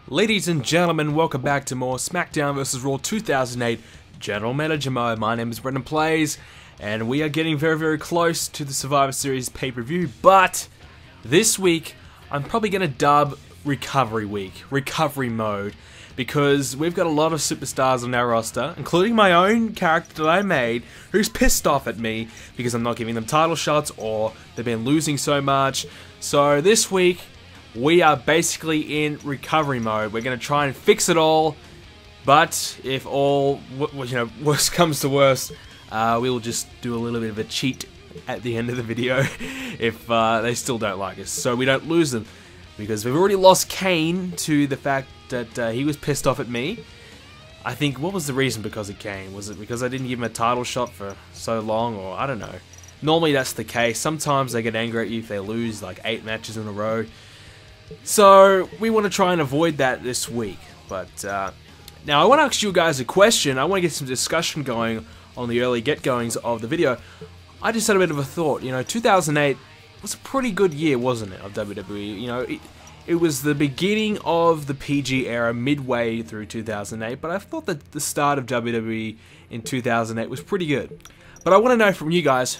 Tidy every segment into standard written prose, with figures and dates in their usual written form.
Ladies and gentlemen, welcome back to more Smackdown vs. Raw 2008 General Manager mode. My name is BrendenPlayz, and we are getting very close to the Survivor Series pay-per-view, but this week, I'm probably going to dub Recovery Week, Recovery Mode, because we've got a lot of superstars on our roster, including my own character that I made, who's pissed off at me because I'm not giving them title shots or they've been losing so much. So this week, we are basically in recovery mode. We're going to try and fix it all, but if all, worst comes to worst, we'll just do a little bit of a cheat at the end of the video if they still don't like us, so we don't lose them, because we've already lost Kane to the fact that he was pissed off at me. I think, what was the reason because of Kane? Was it because I didn't give him a title shot for so long, or I don't know. Normally that's the case. Sometimes they get angry at you if they lose like 8 matches in a row. So, we want to try and avoid that this week. But, now I want to ask you guys a question. I want to get some discussion going on the early get-goings of the video. I just had a bit of a thought. 2008 was a pretty good year, wasn't it, of WWE? It was the beginning of the PG era, midway through 2008, but I thought that the start of WWE in 2008 was pretty good. But I want to know from you guys,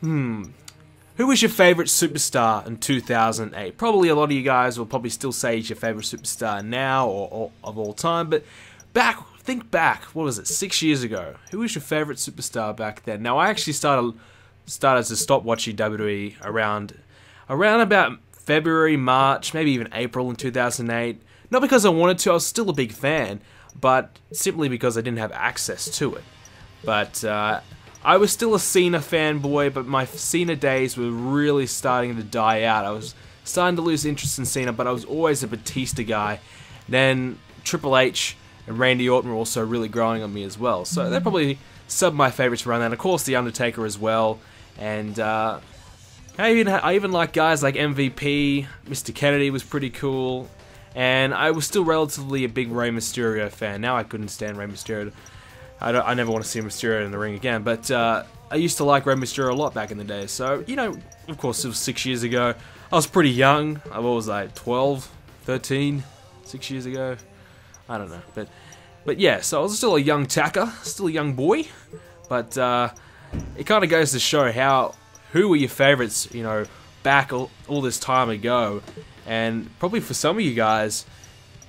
who was your favourite superstar in 2008? Probably a lot of you guys will probably still say he's your favourite superstar now or of all time, but think back, what was it, 6 years ago? Who was your favourite superstar back then? Now, I actually started to stop watching WWE around about February, March, maybe even April in 2008. Not because I wanted to, I was still a big fan, but simply because I didn't have access to it. But I was still a Cena fanboy, but my Cena days were really starting to die out. I was starting to lose interest in Cena, but I was always a Batista guy. Then Triple H and Randy Orton were also really growing on me as well. So they're probably some of my favourites around that. And of course, The Undertaker as well. And I even like guys like MVP, Mr. Kennedy was pretty cool. And I was still relatively a big Rey Mysterio fan. Now I couldn't stand Rey Mysterio. I never want to see Mysterio in the ring again, but I used to like Rey Mysterio a lot back in the day. So, of course, it was 6 years ago. I was pretty young. I was like 12, 13, 6 years ago. I don't know, but yeah. So I was still a young tacker, still a young boy. But it kind of goes to show who were your favorites, back all this time ago, and probably for some of you guys,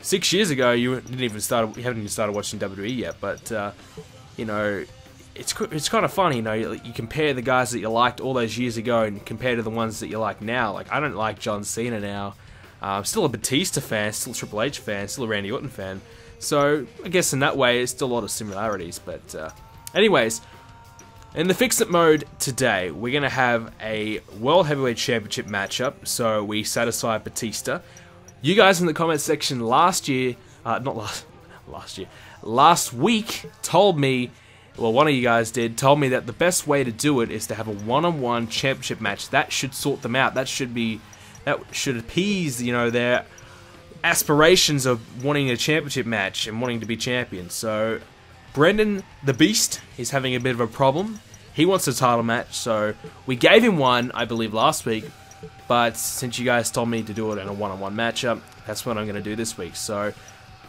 6 years ago, you haven't even started watching WWE yet, but it's kind of funny, you compare the guys that you liked all those years ago and compare to the ones that you like now. Like, I don't like John Cena now. I'm still a Batista fan, still a Triple H fan, still a Randy Orton fan. So I guess in that way, it's still a lot of similarities. But anyways, in the Fix-It mode today, we're gonna have a World Heavyweight Championship matchup. So we satisfy Batista. You guys in the comment section last week told me, well, one of you guys told me that the best way to do it is to have a one-on-one championship match. That should sort them out. That should appease, their aspirations of wanting a championship match and wanting to be champion. So, Brenden, the Beast, is having a bit of a problem. He wants a title match, so we gave him one, I believe, last week. But since you guys told me to do it in a one-on-one matchup, that's what I'm going to do this week. So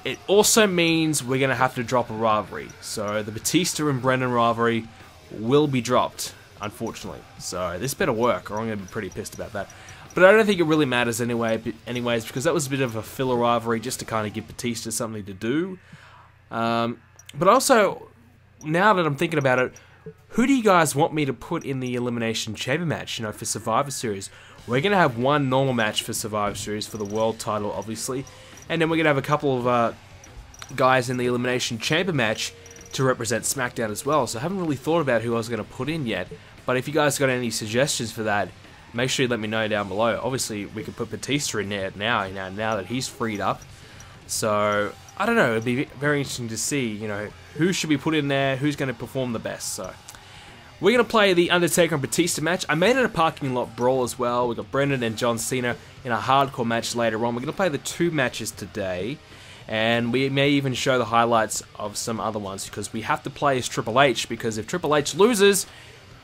it also means we're going to have to drop a rivalry. So the Batista and Brenden rivalry will be dropped, unfortunately. So this better work, or I'm going to be pretty pissed about that. But I don't think it really matters anyways, because that was a bit of a filler rivalry just to kind of give Batista something to do. But also, now that I'm thinking about it, who do you guys want me to put in the Elimination Chamber match, for Survivor Series? We're going to have one normal match for Survivor Series for the world title, obviously. And then we're going to have a couple of guys in the Elimination Chamber match to represent Smackdown as well. So I haven't really thought about who I was going to put in yet. But if you guys got any suggestions for that, make sure you let me know down below. Obviously, we could put Batista in there now that he's freed up. So, I don't know. It'd be very interesting to see, who should be put in there, who's going to perform the best. So, we're going to play the Undertaker and Batista match. I made it a parking lot brawl as well. We've got Brenden and John Cena in a hardcore match later on. We're going to play the 2 matches today. And we may even show the highlights of some other ones, because we have to play as Triple H, because if Triple H loses,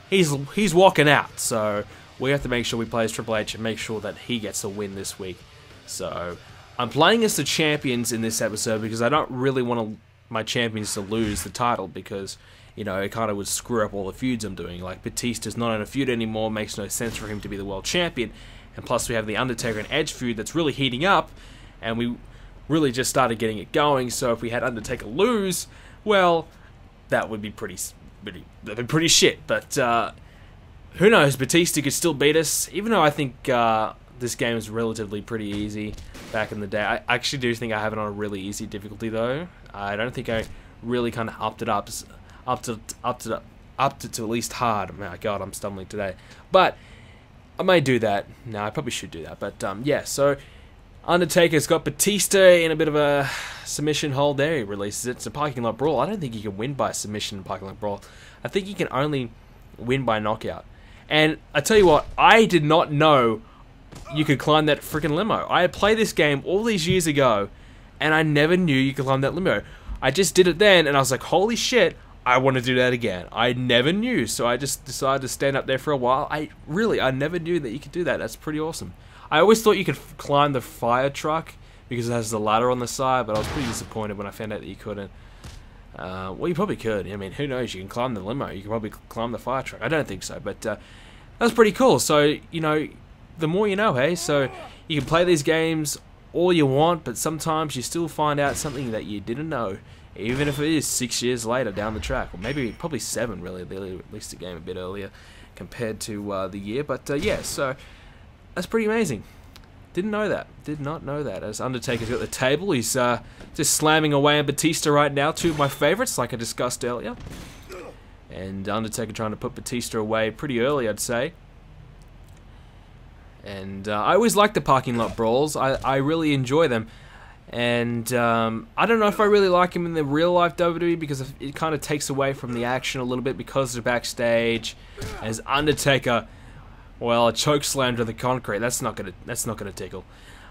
he's walking out. So we have to make sure we play as Triple H and make sure that he gets a win this week. So I'm playing as the champions in this episode because I don't really want my champions to lose the title because, you know, it kind of would screw up all the feuds I'm doing. Like, Batista's not in a feud anymore, makes no sense for him to be the world champion. And plus we have the Undertaker and Edge feud that's really heating up, and we really just started getting it going, so if we had Undertaker lose, well, that would be pretty shit. But who knows, Batista could still beat us, even though I think this game is relatively pretty easy back in the day. I actually do think I have it on a really easy difficulty though. I don't think I really kind of upped it up to at least hard. Oh my god, I'm stumbling today. But I may do that. No, I probably should do that. But yeah, so Undertaker's got Batista in a bit of a submission hold there. He releases it. It's a parking lot brawl. I don't think you can win by submission in parking lot brawl. I think you can only win by knockout. And I tell you what, I did not know you could climb that freaking limo. I had played this game all these years ago, and I never knew you could climb that limo. I just did it then, and I was like, holy shit, I want to do that again. I never knew, so I just decided to stand up there for a while. I never knew that you could do that. That's pretty awesome. I always thought you could climb the fire truck because it has the ladder on the side, but I was pretty disappointed when I found out that you couldn't. Well, you probably could. I mean, who knows? You can climb the limo. You can probably climb the fire truck. I don't think so, but that's pretty cool. So, you know, the more you know, hey? So you can play these games all you want, but sometimes you still find out something that you didn't know, even if it is 6 years later down the track, or maybe probably 7 really. They released the game a bit earlier compared to the year, but yeah, so that's pretty amazing. Didn't know that. Did not know that. As Undertaker's got the table, he's just slamming away on Batista right now. Two of my favorites, like I discussed earlier. And Undertaker trying to put Batista away pretty early, I'd say. And I always like the parking lot brawls. I really enjoy them. And I don't know if I really like him in the real life WWE because it kind of takes away from the action a little bit because they're backstage. As Undertaker, well, a choke slam to the concrete. That's not gonna tickle.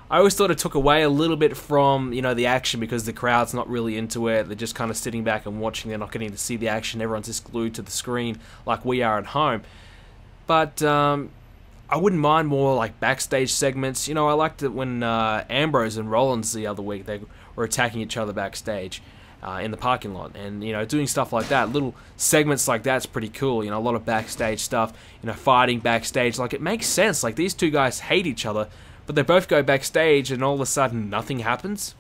I always thought it took away a little bit from, you know, the action because the crowd's not really into it. They're just kind of sitting back and watching. They're not getting to see the action. Everyone's just glued to the screen like we are at home. But I wouldn't mind more like backstage segments. You know, I liked it when Ambrose and Rollins the other week, they were attacking each other backstage in the parking lot, and you know, doing stuff like that, little segments like that's pretty cool. You know, a lot of backstage stuff. You know, fighting backstage, like it makes sense. Like these two guys hate each other, but they both go backstage, and all of a sudden nothing happens.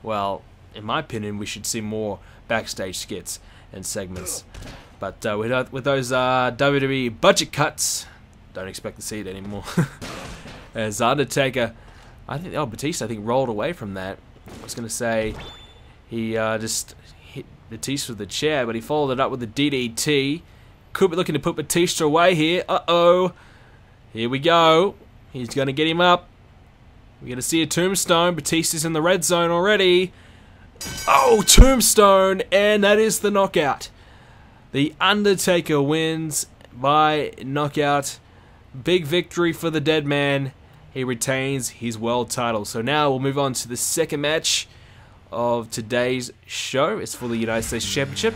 Well, in my opinion, we should see more backstage skits and segments. But with those WWE budget cuts, don't expect to see it anymore. As Undertaker, Batista, I think, rolled away from that. I was going to say he just hit Batista with the chair, but he followed it up with the DDT. Could be looking to put Batista away here. Uh-oh. Here we go. He's going to get him up. We're going to see a tombstone. Batista's in the red zone already. Oh, tombstone, and that is the knockout. The Undertaker wins by knockout. Big victory for the dead man. He retains his world title. So now we'll move on to the second match of today's show. It's for the United States Championship.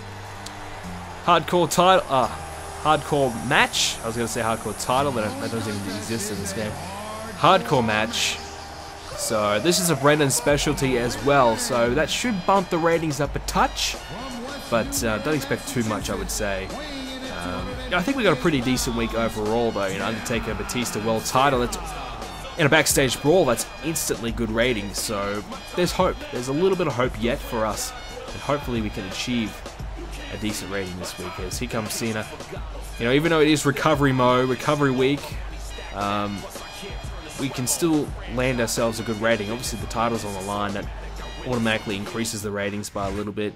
Hardcore title, hardcore match. I was going to say hardcore title, but that doesn't even exist in this game. Hardcore match. So this is a Brenden specialty as well. So that should bump the ratings up a touch, but don't expect too much, I would say. I think we got a pretty decent week overall, though. You know, Undertaker, Batista, world title. It's in a backstage brawl. That's instantly good ratings. So there's hope. There's a little bit of hope yet for us, and hopefully we can achieve a decent rating this week. As here comes Cena. You know, even though it is recovery mode, recovery week, we can still land ourselves a good rating. Obviously, the title's on the line. That automatically increases the ratings by a little bit.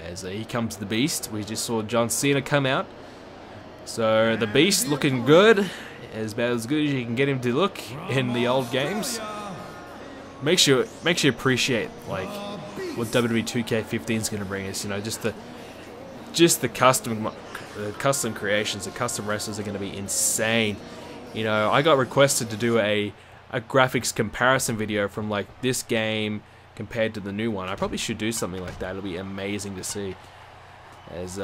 As here comes the Beast. We just saw John Cena come out. So the Beast looking good, as good as you can get him to look in the old games. Makes you appreciate like what WWE 2K15 is going to bring us. You know, just the custom creations, the custom wrestlers are going to be insane. You know, I got requested to do a graphics comparison video from like this game compared to the new one. I probably should do something like that. It'll be amazing to see. As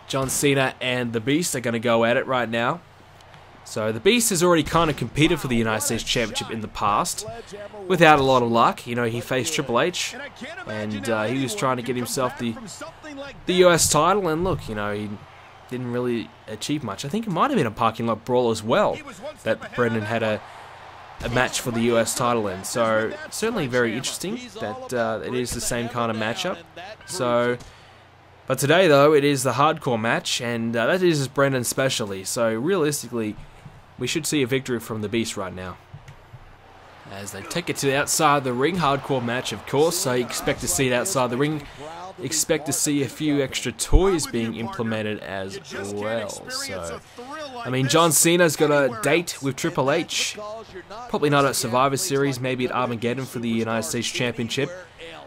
John Cena and the Beast are going to go at it right now. So the Beast has already kind of competed for the United States Championship in the past, without a lot of luck. You know, he faced Triple H, and he was trying to get himself the US title, and look, you know, he didn't really achieve much. I think it might have been a parking lot brawl as well that Brenden had a match for the US title in. So certainly very interesting that it is the same kind of matchup. So, but today though, it is the hardcore match, and that is Brenden's specialty. So realistically, we should see a victory from the Beast right now. As they take it to the outside of the ring, hardcore match of course, so you expect to see it outside the ring. Expect to see a few extra toys being implemented as well. So, I mean, John Cena's got a date with Triple H. Probably not at Survivor Series, maybe at Armageddon for the United States Championship.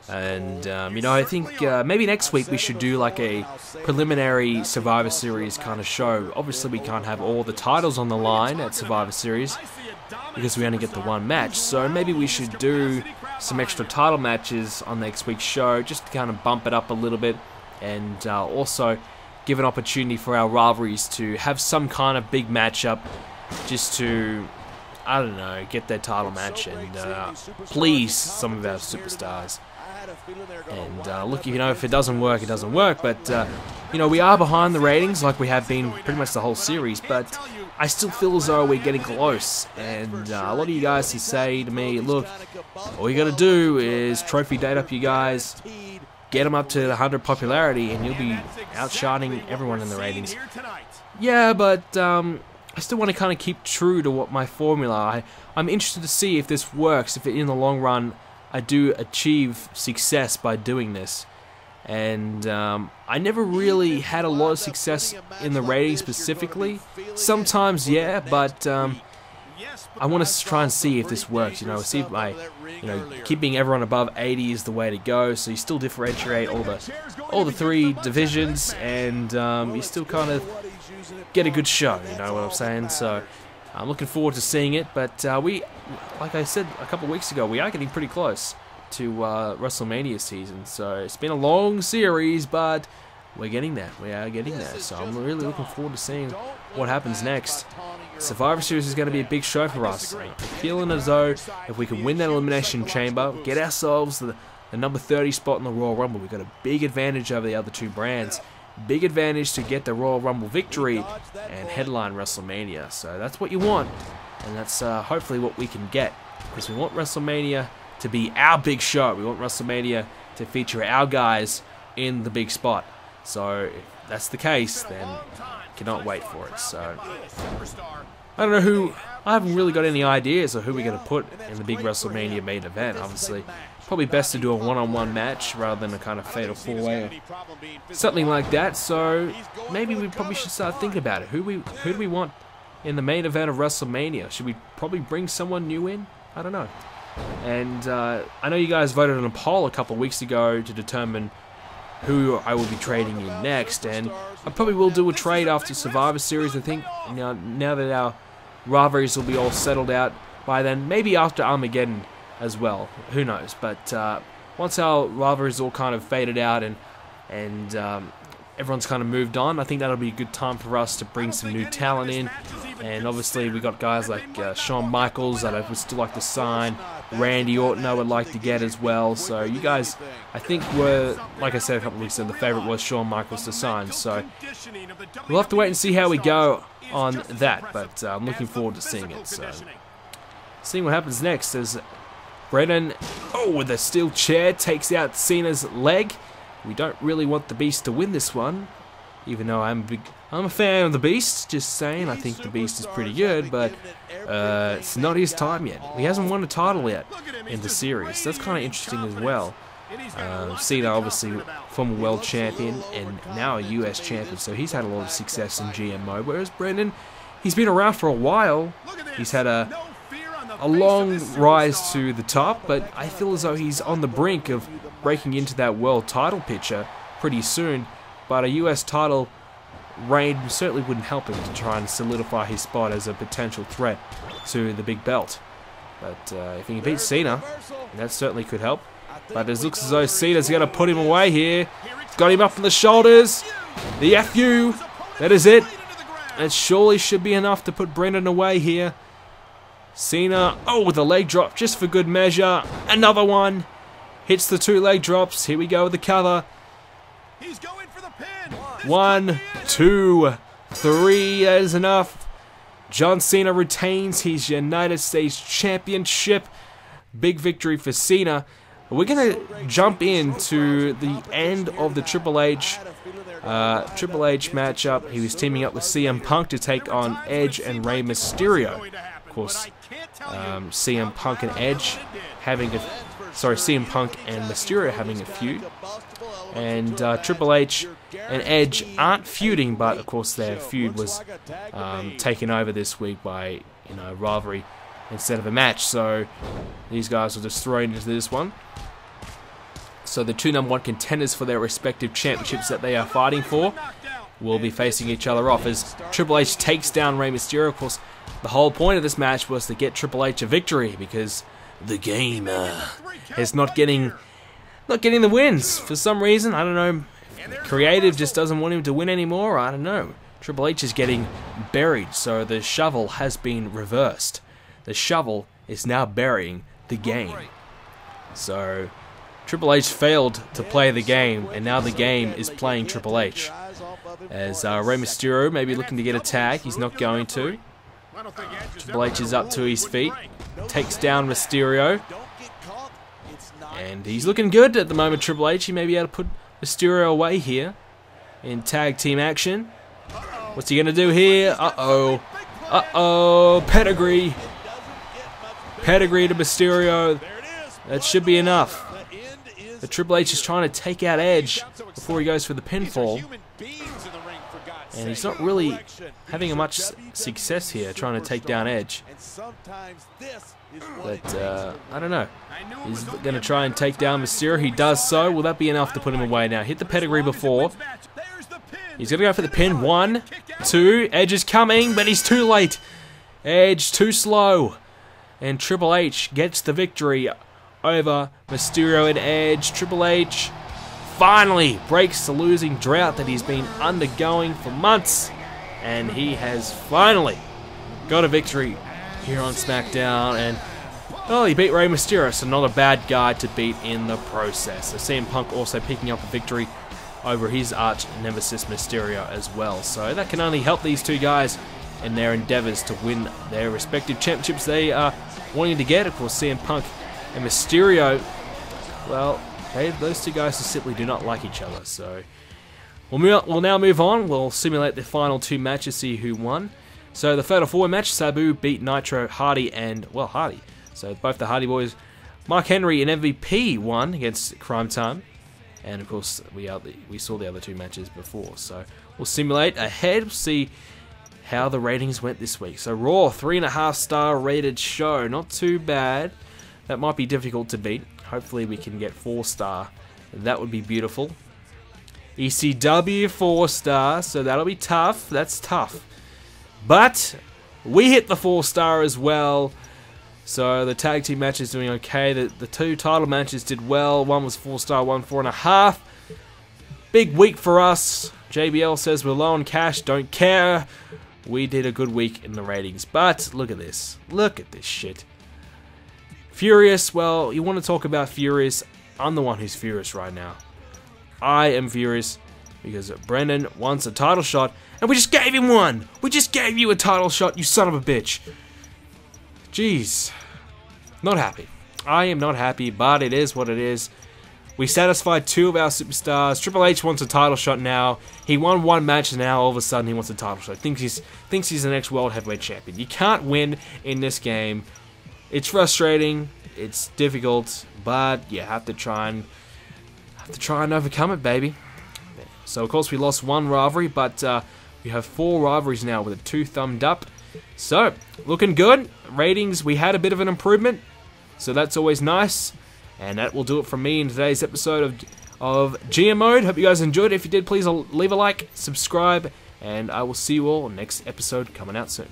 And, you know, I think maybe next week we should do like a preliminary Survivor Series kind of show. Obviously, we can't have all the titles on the line at Survivor Series because we only get the one match. So maybe we should do some extra title matches on next week's show just to kind of bump it up a little bit, and also give an opportunity for our rivalries to have some kind of big matchup just to, I don't know, get their title match and please some of our superstars. And look, you know, if it doesn't work, it doesn't work, but you know, we are behind the ratings like we have been pretty much the whole series, but I still feel as though we're getting close. And a lot of you guys who say to me, look, all you gotta do is trophy date up you guys, get them up to 100 popularity, and you'll be outshining everyone in the ratings. Yeah, but I still want to kind of keep true to what my formula. I'm interested to see if this works, if in the long run I do achieve success by doing this. And I never really had a lot of success in the ratings specifically. Sometimes, yeah, but I want to try and see if this works. You know, see if keeping everyone above 80 is the way to go. So you still differentiate all the three divisions, and you still kind of get a good show. You know what I'm saying? So I'm looking forward to seeing it. But like I said a couple of weeks ago, we are getting pretty close to WrestleMania season. So it's been a long series, but we're getting there. We are getting there. So I'm really looking forward to seeing what happens next. Survivor Series is going to be a big show for us. I'm feeling as though if we can win that Elimination Chamber, get ourselves the number 30 spot in the Royal Rumble, we've got a big advantage over the other two brands. Big advantage to get the Royal Rumble victory and headline WrestleMania. So that's what you want, and that's hopefully what we can get, because we want WrestleMania to be our big show. We want WrestleMania to feature our guys in the big spot. So if that's the case, then cannot wait for it. So I don't know who. I haven't really got any ideas of who we're going to put in the big WrestleMania main event. Obviously, probably best to do a one-on-one match rather than a kind of fatal four-way or something like that. So maybe we probably should start thinking about it. Who do we want in the main event of WrestleMania? Should we probably bring someone new in? I don't know. And I know you guys voted on a poll a couple of weeks ago to determine who I will be trading in next, and I probably will do a trade after Survivor Series. I think now that our rivalries will be all settled out by then, maybe after Armageddon as well. Who knows? But once our rivalries all kind of faded out and everyone's kind of moved on, I think that'll be a good time for us to bring some new talent in. And obviously we got guys like Shawn Michaels that I would still like to sign. Randy Orton I would like to get as well. So you guys, I think, were, like I said a couple of weeks ago, the favourite was Shawn Michaels to sign. So we'll have to wait and see how we go on that. But I'm looking forward to seeing it. So seeing what happens next as Brenden, with a steel chair, takes out Cena's leg. We don't really want the Beast to win this one, even though I'm a fan of the Beast. Just saying, I think the Beast is pretty good, but it's not his time yet. He hasn't won a title yet in the series. That's kind of interesting as well. Cena, obviously, former world champion and now a US champion, so he's had a lot of success in GM mode. Whereas Brenden, he's been around for a while. He's had a long rise to the top, but I feel as though he's on the brink of breaking into that world title picture pretty soon. But a US title reign certainly wouldn't help him to try and solidify his spot as a potential threat to the big belt. But if he can beat Cena, that certainly could help. But it looks as though Cena's going to put him away here. Got him up on the shoulders. The FU. That is it. It surely should be enough to put Brenden away here. Cena, oh, with a leg drop just for good measure. Another one. Hits the 2 leg drops. Here we go with the cover. He's going for the pin. 1, 2, 3. That is enough. John Cena retains his United States Championship. Big victory for Cena. We're going to jump into the end of the Triple H matchup. He was teaming up with CM Punk to take on Edge and Rey Mysterio. Of course, CM Punk and Edge having a... Sorry, CM Punk and Mysterio having a feud. And Triple H and Edge aren't feuding, but of course their feud was taken over this week by, you know, rivalry instead of a match. So these guys were just thrown into this one. So the 2 #1 contenders for their respective championships that they are fighting for will be facing each other off as Triple H takes down Rey Mysterio. Of course, the whole point of this match was to get Triple H a victory because the game is not getting the wins for some reason. I don't know. Creative just doesn't want him to win anymore. I don't know. Triple H is getting buried, so the shovel has been reversed. The shovel is now burying the game. So Triple H failed to play the game, and now the game is playing Triple H. As Rey Mysterio may be looking to get a tag, he's not going to. Triple H is up to his feet, takes down Mysterio, and he's looking good at the moment. Triple H, he may be able to put Mysterio away here in tag team action. What's he gonna do here? Uh-oh. Uh-oh. Pedigree. Pedigree to Mysterio. That should be enough. But Triple H is trying to take out Edge before he goes for the pinfall. And he's not really having much success here trying to take down Edge. But, I don't know. He's going to try and take down Mysterio. He does so. Will that be enough to put him away now? Hit the pedigree before. He's going to go for the pin. 1, 2. Edge is coming, but he's too late. Edge too slow. And Triple H gets the victory over Mysterio and Edge. Triple H finally breaks the losing drought that he's been undergoing for months. And he has finally got a victory here on Smackdown. And, well, he beat Rey Mysterio, so not a bad guy to beat in the process. So CM Punk also picking up a victory over his arch nemesis Mysterio as well. So that can only help these 2 guys in their endeavors to win their respective championships they are wanting to get. Of course, CM Punk and Mysterio, well, those 2 guys just simply do not like each other. So we'll now move on. We'll simulate the final 2 matches, see who won. So the Fatal 4 match, Sabu beat Nitro, Hardy, and, well, Hardy. So both the Hardy Boys, Mark Henry and MVP won against Crime Time. And of course, we saw the other 2 matches before. So we'll simulate ahead, we'll see how the ratings went this week. So Raw, 3.5-star rated show. Not too bad. That might be difficult to beat. Hopefully we can get 4-star. That would be beautiful. ECW, 4-star. So that'll be tough. That's tough. But we hit the 4-star as well. So the tag team match is doing okay. The 2 title matches did well. One was 4-star, one 4.5. Big week for us. JBL says we're low on cash. Don't care. We did a good week in the ratings. But look at this. Look at this shit. Furious. Well, you want to talk about Furious. I'm the one who's furious right now. I am furious because Brenden wants a title shot. And we just gave him one. We just gave you a title shot, you son of a bitch. Jeez. Not happy. I am not happy, but it is what it is. We satisfied 2 of our superstars. Triple H wants a title shot now. He won 1 match and now all of a sudden he wants a title shot. Thinks he's the next World Heavyweight Champion. You can't win in this game. It's frustrating. It's difficult, but you have to try and overcome it, baby. So of course we lost 1 rivalry, but we have 4 rivalries now with a 2 thumbed up. So, looking good. Ratings, we had a bit of an improvement. So that's always nice. And that will do it from me in today's episode of GM Mode. Hope you guys enjoyed it. If you did, please leave a like, subscribe, and I will see you all next episode coming out soon.